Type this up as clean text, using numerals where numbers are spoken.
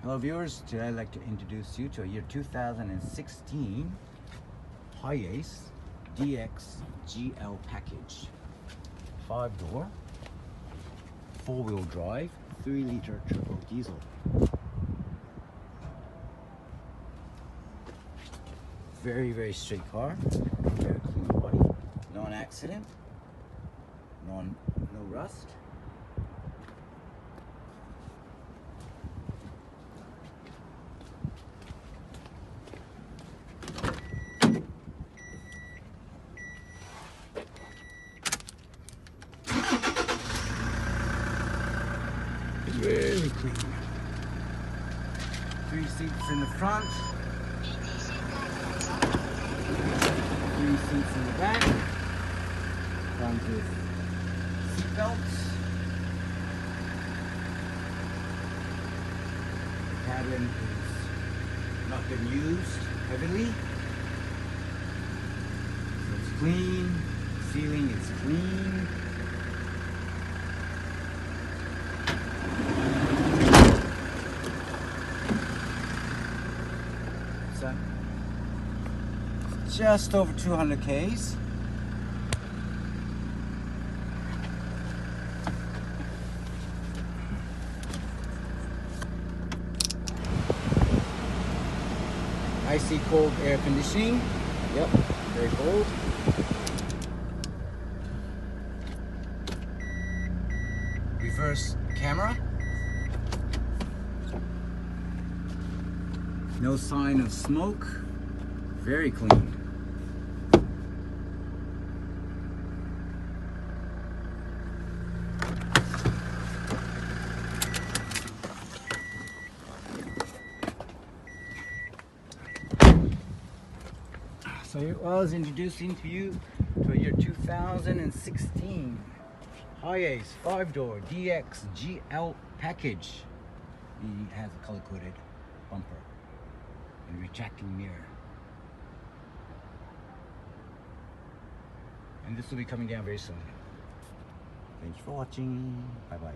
Hello viewers, today I'd like to introduce you to a year 2016 Hiace DX GL package. 5-door, 4-wheel drive, 3-liter turbo diesel. Very straight car, very clean body, non-accident, no rust. Really clean. 3 seats in the front, 3 seats in the back. Comes with seat belts. The cabin is not been used heavily, so it's clean. The ceiling is clean. Just over 200 Ks. Icy cold air conditioning. Yep, very cold. Reverse camera. No sign of smoke. Very clean. So here I was introducing to you to a year 2016 Hiace 5-door DX GL package. It has a color-coded bumper and retracting mirror. And this will be coming down very soon. Thanks for watching. Bye bye.